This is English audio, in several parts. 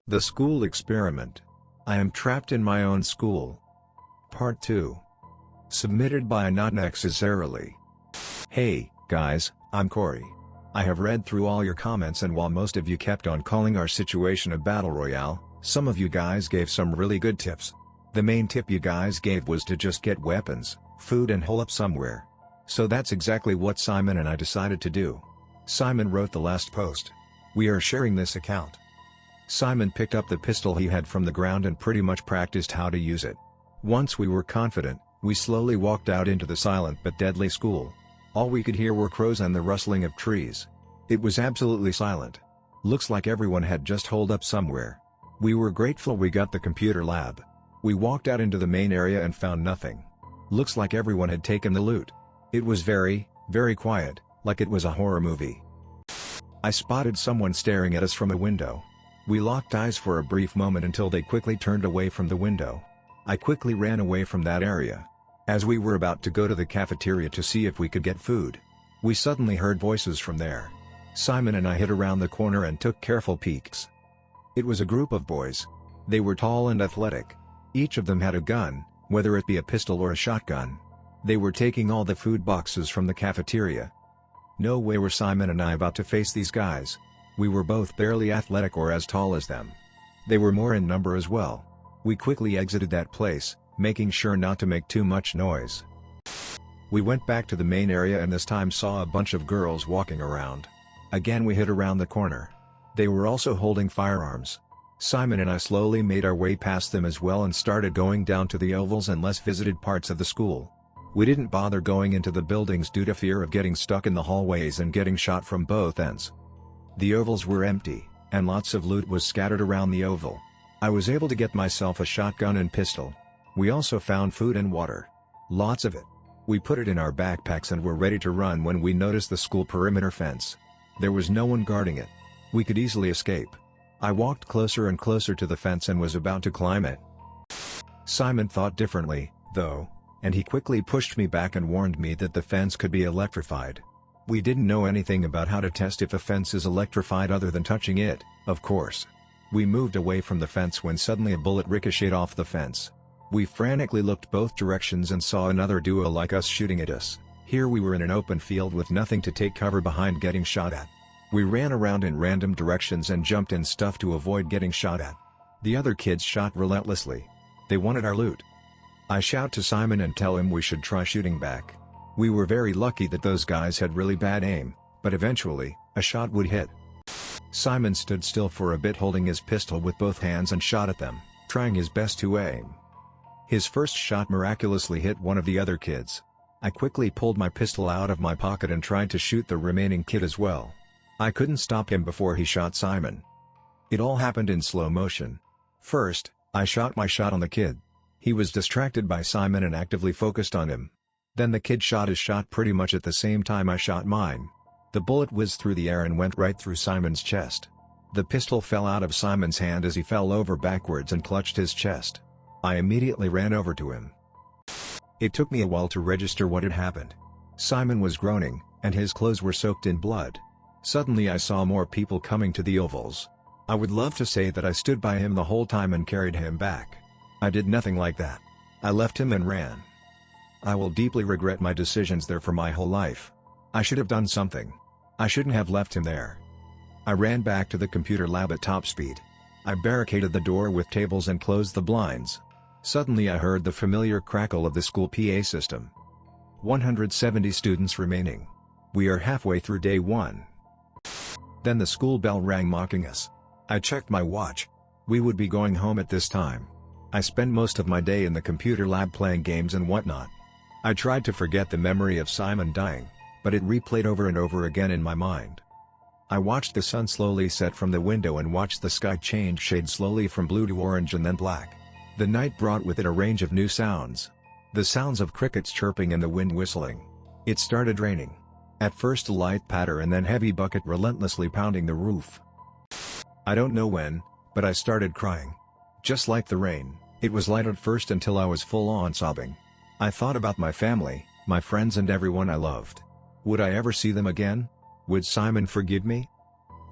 The School Experiment. I am trapped in my own school. Part 2. Submitted by Not Necessarily. Hey, guys, I'm Corey. I have read through all your comments, and while most of you kept on calling our situation a battle royale, some of you guys gave some really good tips. The main tip you guys gave was to just get weapons, food, and hole up somewhere. So that's exactly what Simon and I decided to do. Simon wrote the last post. We are sharing this account. Simon picked up the pistol he had from the ground and pretty much practiced how to use it. Once we were confident, we slowly walked out into the silent but deadly school. All we could hear were crows and the rustling of trees. It was absolutely silent. Looks like everyone had just holed up somewhere. We were grateful we got the computer lab. We walked out into the main area and found nothing. Looks like everyone had taken the loot. It was very, very quiet, like it was a horror movie. I spotted someone staring at us from a window. We locked eyes for a brief moment until they quickly turned away from the window. I quickly ran away from that area. As we were about to go to the cafeteria to see if we could get food, we suddenly heard voices from there. Simon and I hid around the corner and took careful peeks. It was a group of boys. They were tall and athletic. Each of them had a gun, whether it be a pistol or a shotgun. They were taking all the food boxes from the cafeteria. No way were Simon and I about to face these guys. We were both barely athletic or as tall as them. They were more in number as well. We quickly exited that place, making sure not to make too much noise. We went back to the main area and this time saw a bunch of girls walking around. Again we hid around the corner. They were also holding firearms. Simon and I slowly made our way past them as well and started going down to the ovals and less visited parts of the school. We didn't bother going into the buildings due to fear of getting stuck in the hallways and getting shot from both ends. The ovals were empty, and lots of loot was scattered around the oval. I was able to get myself a shotgun and pistol. We also found food and water. Lots of it. We put it in our backpacks and were ready to run when we noticed the school perimeter fence. There was no one guarding it. We could easily escape. I walked closer and closer to the fence and was about to climb it. Simon thought differently, though, and he quickly pushed me back and warned me that the fence could be electrified. We didn't know anything about how to test if a fence is electrified other than touching it, of course. We moved away from the fence when suddenly a bullet ricocheted off the fence. We frantically looked both directions and saw another duo like us shooting at us. Here we were in an open field with nothing to take cover behind getting shot at. We ran around in random directions and jumped in stuff to avoid getting shot at. The other kids shot relentlessly. They wanted our loot. I shout to Simon and tell him we should try shooting back. We were very lucky that those guys had really bad aim, but eventually, a shot would hit. Simon stood still for a bit holding his pistol with both hands and shot at them, trying his best to aim. His first shot miraculously hit one of the other kids. I quickly pulled my pistol out of my pocket and tried to shoot the remaining kid as well. I couldn't stop him before he shot Simon. It all happened in slow motion. First, I shot my shot on the kid. He was distracted by Simon and actively focused on him. Then the kid shot his shot pretty much at the same time I shot mine. The bullet whizzed through the air and went right through Simon's chest. The pistol fell out of Simon's hand as he fell over backwards and clutched his chest. I immediately ran over to him. It took me a while to register what had happened. Simon was groaning, and his clothes were soaked in blood. Suddenly I saw more people coming to the ovals. I would love to say that I stood by him the whole time and carried him back. I did nothing like that. I left him and ran. I will deeply regret my decisions there for my whole life. I should have done something. I shouldn't have left him there. I ran back to the computer lab at top speed. I barricaded the door with tables and closed the blinds. Suddenly I heard the familiar crackle of the school PA system. 170 students remaining. We are halfway through day 1. Then the school bell rang mocking us. I checked my watch. We would be going home at this time. I spend most of my day in the computer lab playing games and whatnot. I tried to forget the memory of Simon dying, but it replayed over and over again in my mind. I watched the sun slowly set from the window and watched the sky change shade slowly from blue to orange and then black. The night brought with it a range of new sounds. The sounds of crickets chirping and the wind whistling. It started raining. At first a light patter and then heavy bucket relentlessly pounding the roof. I don't know when, but I started crying. Just like the rain, it was light at first until I was full on sobbing. I thought about my family, my friends and everyone I loved. Would I ever see them again? Would Simon forgive me?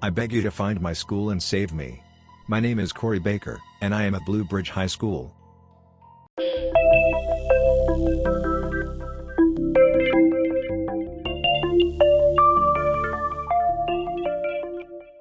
I beg you to find my school and save me. My name is Corey Baker, and I am at Blue Bridge High School.